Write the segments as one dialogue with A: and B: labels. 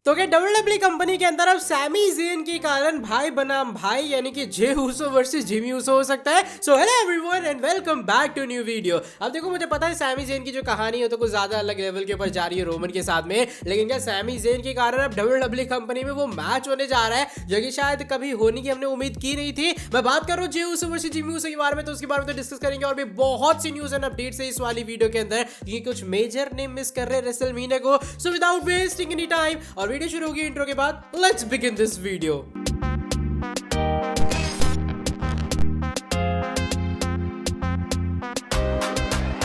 A: तो क्या WWE company के अंदर अब सैमी ज़ेन के कारण भाई बनाम भाई यानी कि Jey Uso versus Jimmy Uso हो सकता है। So hello everyone and welcome back to new video. अब देखो मुझे पता है सैमी ज़ेन की जो कहानी है तो कुछ ज्यादा अलग लेवल के ऊपर जा रही है रोमन के साथ में, लेकिन क्या सैमी ज़ेन के कारण अब डब्ल्यूडब्ल्यूई कंपनी में वो मैच होने जा रहा है जो कि शायद कभी होने की हमने उम्मीद की नहीं थी। मैं बात कर रहा हूँ जे ऊसो वर्सेस जिमी ऊसो के बारे में, तो उसके बारे में तो डिस्कस करेंगे और भी बहुत सी न्यूज एंड अपडेट्स है इस वाली वीडियो के अंदर। ये कुछ मेजर नेम मिस कर रहे हैं रेसलमेनिया को। So without wasting any time और वीडियो शुरू होगी इंट्रो के बाद, let's begin this video।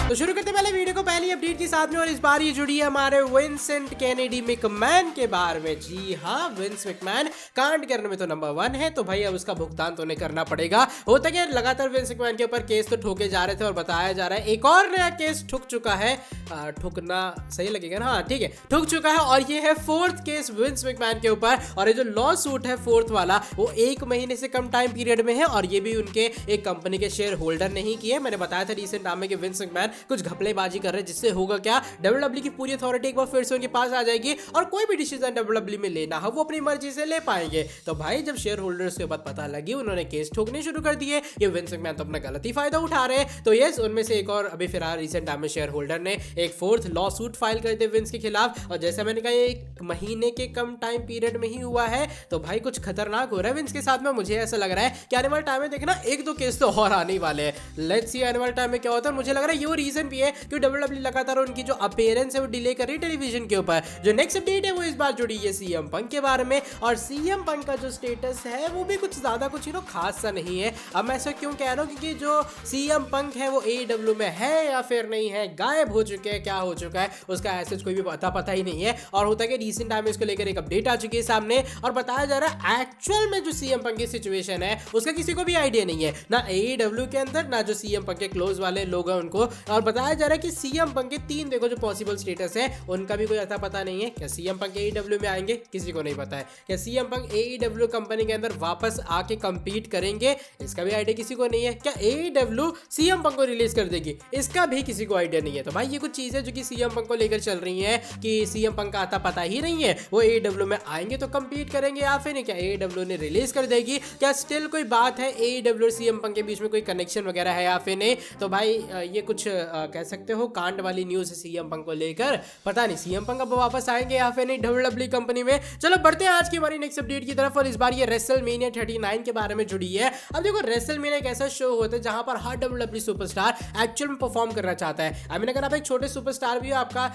A: तो शुरू करते पहले वीडियो को पहली अपडेट के साथ में, और इस बार ये जुड़ी है हमारे विंसेंट केनेडी मैकमैन के बारे में। जी हाँ, विंस मैकमैन कांड करने में तो नंबर 1 है, तो भाई अब उसका भुगतान तो उन्हें करना पड़ेगा। होता क्या, लगातार विंस मैकमैन के ऊपर केस तो ठोके जा रहे थे और बताया जा रहा है एक और नया केस ठुक चुका है। ठुकना सही लगेगा ना? हाँ ठीक है, ठुक चुका है और ये है 4th केस विंस मैकमैन के ऊपर। और ये जो लॉ सूट है 4th वाला, वो 1 महीने से कम टाइम पीरियड में है और ये भी उनके एक कंपनी के शेयर होल्डर नहीं किए। मैंने बताया था रिसेंट टाइम में कि विंस मैकमैन कुछ घपलेबाजी कर रहे हैं, जिससे होगा क्या, डब्ल्यूडब्ल्यूई की पूरी अथॉरिटी एक बार फिर से उनके पास आ जाएगी और कोई भी डिसीजन डब्ल्यूडब्ल्यूई में लेना हो वो अपनी मर्जी से ले पाएंगे। तो भाई जब शेयर होल्डर्स के बाद पता लगी, उन्होंने केस ठोकने शुरू कर दिए। ये विंस मैकमैन तो अपना गलती फायदा उठा रहे हैं। तो यस, उनमें से एक और अभी फिलहाल रिसेंट टाइम में शेयर होल्डर ने एक 4th लॉ सूट फाइल कर दिया विंस के खिलाफ। और जैसा मैंने कहा, ये 1 महीने के कम टाइम पीरियड में ही हुआ है। तो भाई कुछ खतरनाक हो रहा है विंस के साथ में। मुझे ऐसा लग रहा है कि आने वाले टाइम में देखना 1-2 केस तो और आने वाले हैं। लेट्स सी आने वाले टाइम में क्या होता है। मुझे लग रहा है ये वो रीजन भी है कि डब्ल्यूडब्ल्यूई लगातार उनकी जो अपीयरेंस है वो डिले कर रही है टेलीविजन के ऊपर। जो नेक्स्ट अपडेट है वो इस बार जुड़ी है सीएम पंक के बारे में। और सीएम पंक का जो स्टेटस है वो भी कुछ ज्यादा कुछ खास सा नहीं है। अब मैं ऐसा क्यों कह रहा हूँ, क्योंकि जो सीएम पंक है वो एडब्ल्यू में है या फिर नहीं है, गायब हो चुके हैं, क्या हो चुका है उसका ऐसे कोई भी पता ही नहीं है। और होता है कि रिसेंट टाइम में इसको लेकर एक अपडेट आ चुकी है सामने और बताया जा रहा है एक्चुअल में जो सीएम पंक की सिचुएशन है उसका किसी को भी आइडिया नहीं है, ना एडब्ल्यू के अंदर ना जो सीएम पंक के क्लोज वाले लोग हैं उनको। और बताया जा रहा है कि सीएम पंक के 3 देखो जो पॉसिबल स्टेटस है उनका भी कोई अता पता नहीं है। क्या सीएम पंक एईडब्ल्यू में आएंगे, किसी को नहीं पता है। क्या सीएम पंक एईडब्ल्यू कंपनी के अंदर वापस आके कंपीट करेंगे, इसका भी आइडिया किसी को नहीं है। क्या एईडब्ल्यू सीएम पंक को रिलीज कर देगी, इसका भी किसी को आइडिया नहीं है। तो भाई ये कुछ चीजें जो कि सीएम पंक को लेकर चल रही है कि सीएम पंक का अता पता ही नहीं है। वो एईडब्ल्यू में आएंगे तो कंपीट करेंगे या फिर नहीं, क्या एईडब्ल्यू ने रिलीज कर देगी, क्या स्टिल कोई बात है एईडब्ल्यू और सीएम पंक के बीच में कोई कनेक्शन वगैरह है या फिर नहीं। तो भाई ये कुछ कह सकते हो कांड वाली न्यूज है सीएम पंक को लेकर। पता नहीं सीएम पंक अब वापस आएंगे या फिर नहीं डब्ल्यूडब्ल्यूई कंपनी में। चलो बढ़ते हैं आज की हमारी नेक्स्ट अपडेट की तरफ, और इस बार ये रेसलमेनिया 39 के बारे में जुड़ी है। अब देखो रेसलमेनिया एक ऐसा शो होता है जहां पर हर डब्ल्यूडब्ल्यूई सुपरस्टार एक्चुअल में परफॉर्म करना चाहता है। आई मीन अगर आप एक छोटे सुपरस्टार भी हो, आपका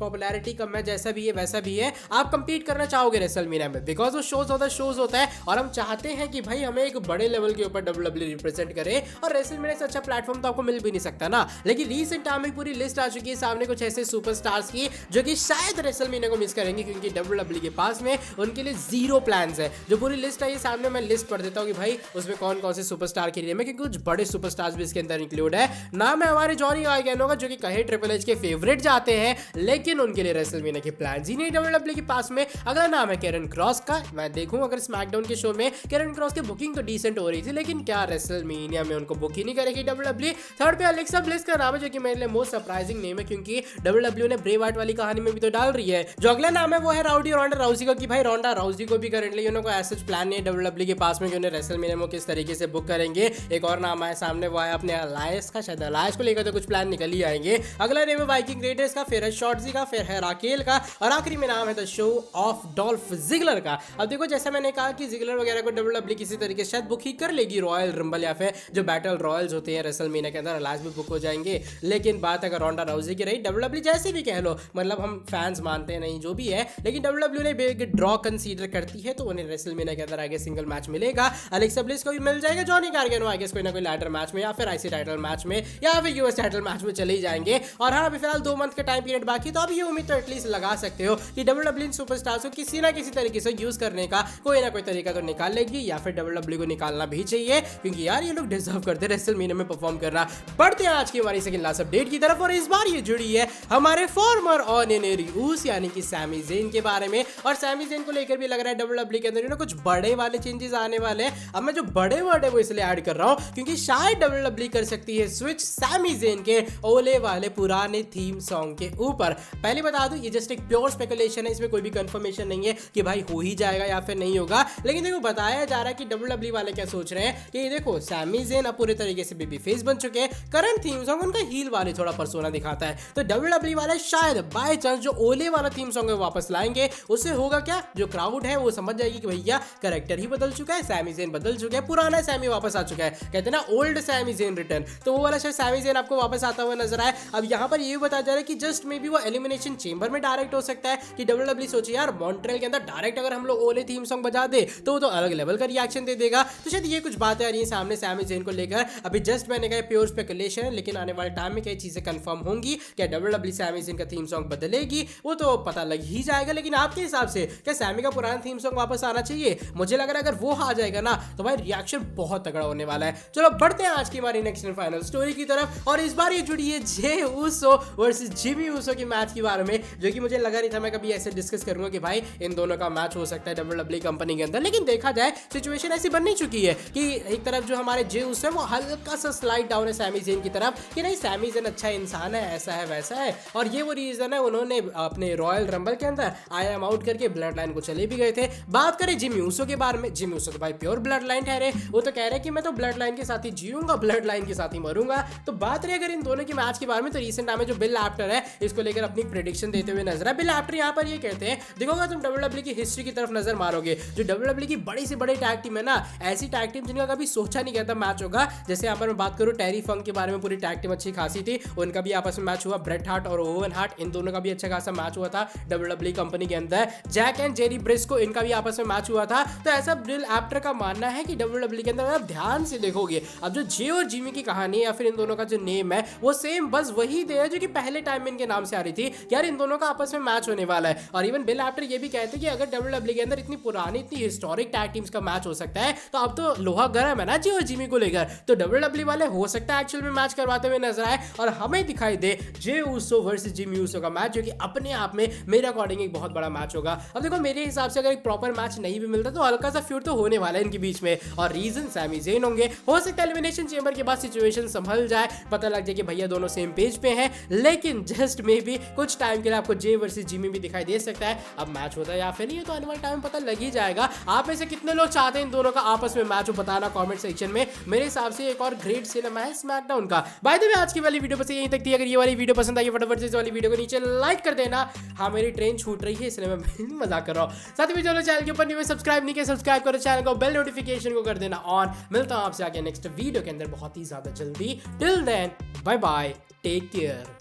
A: पॉपुलैरिटी कम है, जैसा भी है वैसा भी है, आप कंपीट करना चाहोगे रेसलमेनिया में, बिकॉज वो शोज होता है और हम चाहते हैं कि भाई हमें एक बड़े लेवल के ऊपर डब्ल्यूडब्ल्यूई रिप्रेजेंट करे। और रेसलमेनिया से अच्छा प्लेटफॉर्म तो आपको मिल भी नहीं सकता ना। लेकिन रिसेंट टाइम में पूरी लिस्ट आ चुकी है सामने कुछ ऐसे सुपरस्टार्स की जो कि शायद रेसलमेनिया को मिस करेंगे, क्योंकि डब्ल्यूडब्ल्यूई के पास में उनके लिए 0 प्लान्स है। जो पूरी लिस्ट है ये सामने मैं लिस्ट पढ़ देता हूँ कि भाई उसमें कौन कौन से सुपरस्टार के लिए में, क्योंकि कुछ बड़े सुपरस्टार्स भी इसके अंदर इंक्लूड है। नाम है हमारे जॉनी गार्गैनो का, जो कि कहे ट्रिपल एच के फेवरेट जाते हैं, लेकिन उनके लिए रेसलमेनिया के प्लान्स ही नहीं डब्ल्यूडब्ल्यूई के पास में। अगला नाम है कैरन क्रॉस का। मैं देखूं अगर स्मैकडाउन के शो में कैरन क्रॉस की बुकिंग तो डिसेंट हो रही थी, लेकिन क्या रेसलमेनिया में उनको बुक ही नहीं करेगी डब्ल्यूडब्ल्यूई। थर्ड पे अलेक्सा ब्लिस का नाम है, जो कि मेरे लिए मोस्ट सरप्राइजिंग नेम है, क्योंकि डब्ल्यूडब्ल्यूई ने ब्रे वाइट वाली कहानी में भी तो डाल रही है। जो अगला नाम है वो है राउडी रोंडा राउजी का, कि भाई रोंडा राउजी को भी करंटली कोई ऐसा प्लान नहीं है डब्ल्यूडब्ल्यूई के पास में कि उन्हें रेसलमेनिया में किस तरीके से बुक करेंगे। एक और नाम आया सामने, वो है अपने अलायंस का, शायद अलायंस को लेकर तो कुछ प्लान निकल ही आएंगे। अगला नेम है वाइकिंग रेडर्स का, फिर है शॉर्टजी का, फिर है राकेल का, और आखिरी में नाम है the show off Dolph Ziggler का। अब देखो जैसा मैंने कहा कि जिगलर वगैरह को डब्ल्यूडब्ल्यूई किसी तरीके से शायद बुक ही कर लेगी रॉयल रंबल या फिर जो बैटल रॉयल्स होते हैं रेसलमेनिया के अंदर, अलायंस भी बुक हो जाएंगे। लेकिन बात अगर रोंडा राउजी की रही, डब्ल्यूडब्ल्यूई जैसे भी कह लो, मतलब हम फैंस मानते हैं नहीं जो भी है, लेकिन डब्ल्यूडब्ल्यूई ने ड्रॉ कंसीडर करती है तो उन्हें रेसलमेनिया के अंदर आगे सिंगल मैच मिलेगा। अलेक्सा ब्लिस को भी मिल जाएगा, जॉनी गार्गैनो आगे कोई ना कोई लैडर मैच में या फिर आईसी टाइटल मैच में या फिर यूएस टाइटल मैच में चले ही जाएंगे। और हाँ, अभी फिलहाल 2 मंथ का टाइम पीरियड बाकी, तो अब ये उम्मीद तो एटलीस्ट लगा सकते हो कि डब्ल्यूडब्ल्यूई सुपरस्टार्स को किसी ना किसी तरीके से यूज करने का कोई ना कोई तरीका तो निकाल लेगी, या फिर डब्ल्यूडब्ल्यूई को निकालना भी चाहिए, क्योंकि यार ये लोग डिजर्व करते हैं रेसलमेनिया में परफॉर्म करना। बढ़ते हैं आज की हमारी सेकंड लास्ट अपडेट की तरफ, तरफ और इस बार ये जुड़ी है हमारे फॉर्मर ऑर्डिनरी ऊस यानी कि सैमी ज़ेन के बारे में। और सैमी ज़ेन को लेकर भी लग रहा है WWE के अंदर कुछ बड़े वाले चेंजेस आने वाले हैं। अब मैं जो बड़े वर्ड है वो इसलिए ऐड कर रहा हूं क्योंकि शायद WWE कर सकती है स्विच सैमी ज़ेन के ओले वाले पुराने थीम सॉन्ग के ऊपर। पहले बता दूं ये जस्ट एक प्योर स्पेकुलेशन है, इसमें कोई भी कंफर्मेशन नहीं है कि भाई हो ही जाएगा या फिर नहीं होगा। लेकिन देखो बताया जा रहा है कि WWE वाले क्या सोच रहे हैं कि देखो सैमी ज़ेन अब पूरे तरीके से बेबी फेस बन चुके हैं। करंट थीम सॉन्ग उनका हील वाले थोड़ा पर्सोना दिखाता है, तो WWE वाले शायद बाय चांस जो ओले वाला थीम सॉन्ग है वापस लाएंगे। उससे होगा क्या, जो क्राउड है वो समझ जाएगी कि भैया कैरेक्टर ही बदल चुका है, सैमी ज़ेन बदल चुका है, पुराना सैमी वापस आ चुका है। कहते हैं ना ओल्ड सैमी ज़ेन रिटर्न, तो वो वाला शायद सैमी ज़ेन आपको वापस आता हुआ नजर आए। अब यहाँ पर ये भी बताया जा रहा है कि जस्ट मे बी वो एलिमिनेशन चेंबर में डायरेक्ट हो सकता है कि WWE सोचे यार मॉन्ट्रियल के अंदर डायरेक्ट अगर हम लोग ओले थीम सॉन्ग बजा दे तो वो तो अलग लेवल का रिएक्शन दे देगा। तो शायद ये कुछ बातें आ रही है सामने सैमी ज़ेन को लेकर। अभी जस्ट मैंने कहा प्योर स्पेकुलेशन है, लेकिन आने वाले टाइम में कई चीजें कंफर्म होंगी। क्या WWE सैमी ज़ेन का थीम सॉन्ग बदलेगी वो तो पता लग ही जाएगा। लेकिन आपके हिसाब से क्या सैमी का पुराना थीम सॉन्ग वापस आना चाहिए? मुझे लग रहा है अगर वो आ जाएगा ना तो भाई रिएक्शन बहुत तगड़ा होने वाला है। चलो बढ़ते हैं आज की हमारी नेक्स्ट एंड फाइनल स्टोरी की तरफ, और इस बार ये जुड़ी है जे ऊसो वर्सेस जिमी ऊसो के मैच के बारे में, जो कि मुझे लगा नहीं था मैं कभी ऐसे डिस्कस करूंगा कि भाई इन दोनों का मैच हो सकता है WWE कंपनी के अंदर। लेकिन देखा जाए सिचुएशन ऐसी बननी चुकी है कि एक तरफ जो हमारे जे ऊसो है वो हल्का सा स्लाइड डाउन है सैमी ज़ेन की तरफ कि नहीं सैमी ज़ेन अच्छा इंसान है, ऐसा है वैसा है। और ये वो रीजन है उन्होंने अपने रॉयल रंबल के अंदर आई एम आउट करके ब्लड लाइन को चले भी गए थे। बात करें जिमी ऊसो के बारे में, जिमी ऊसो तो भाई प्योर ब्लड लाइन ठहरे, वो तो कह रहे हैं कि मैं तो ब्लड लाइन के साथ ही जीऊंगा, ब्लड लाइन के साथ ही मरूंगा। तो बात रही अगर इन दोनों के मैच के बारे में, तो रिसेंट टाइम में जो बिल एप्टर है इसको लेकर अपनी प्रेडिक्शन देते हुए नजर है। बिल एप्टर यहाँ पर ये कहते हैं देखोगा तुम WWE की हिस्ट्री की तरफ नजर मारोगे, जो WWE की बड़ी से बड़ी टैग टीम है ना, ऐसी टैग टीम जिनका कभी सोचा नहीं गया था मैच होगा। जैसे यहाँ पर मैं बात करूँ टेरी फंक के बारे में, पूरी टैग टीम अच्छी खासी थी, उनका भी आपस में मैच हुआ। ब्रेट हार्ट और ओवन हार्ट इन दोनों का भी अच्छा खासा मैच हुआ था WWE कंपनी के अंदर। जैक एंड जेरी ब्रिस्को इनका भी आपस में मैच हुआ था। तो ऐसा बिल एप्टर का मानना है कि WWE के अंदर आप ध्यान से देखोगे अब जो जे और जिमी की कहानी या फिर इन दोनों का जो नेम है वो सेम बस वही दे है जो कि पहले टाइम में इनके नाम से आ रही थी, यार इन दोनों का आपस में मैच होने वाला है। और इवन बिल एप्टर ये भी कहते हैं कि अगर WWE के अंदर इतनी पुरानी इतनी हिस्टोरिक टैग टीम्स का मैच हो सकता है तो अब तो लोहा गर्म है ना जे और जिमी को लेकर, तो WWE वाले हो सकता है एक्चुअल में मैच करवाते हुए नजर आए और हमें दिखाई दे जे ऊसो वर्सेस जिमी ऊसो का मैच, जो कि अपने आप में मेरे अकॉर्डिंग एक बहुत बड़ा मैच होगा। अब देखो मेरे हिसाब से अगर एक प्रॉपर मैच नहीं भी मिलता तो हल्का सा फ्यूड तो होने वाला है इनके बीच में, और रीजन सैमी ज़ेन होंगे। हो सकता है एलिमिनेशन चेंबर के बाद सिचुएशन संभल जाए, पता लग जाए कि भैया दोनों सेम पेज पे हैं। लेकिन जस्ट मे बी कुछ टाइम के लिए आपको जे वर्सेस जिमी भी दिखाई दे सकता है। अब मैच होता है या फिर नहीं तो आने वाले टाइम में पता लग ही जाएगा। आप में से कितने लोग चाहते हैं इन दोनों का आपस में मैच हो, बताना कमेंट सेक्शन में। मेरे हिसाब से एक और ग्रेट सिनेमा है स्मैकडाउन का। बाय द वे आज की वाली वीडियो बस यहीं तक थी। अगर ये वाली वीडियो पसंद आई फटाफट से इस वाली वीडियो को नीचे लाइक कर देना। हाँ मेरी ट्रेन छूट रही है इसलिए मैं मजाक कर रहा हूँ। साथ में चलो चैनल के ऊपर नहीं सब्सक्राइब नहीं किया सब्सक्राइब करो चैनल को, बेल नोटिफिकेशन को कर देना ऑन। मिलता हूँ आपसे आगे नेक्स्ट वीडियो के अंदर बहुत ही ज्यादा जल्दी। Till then bye bye, take care.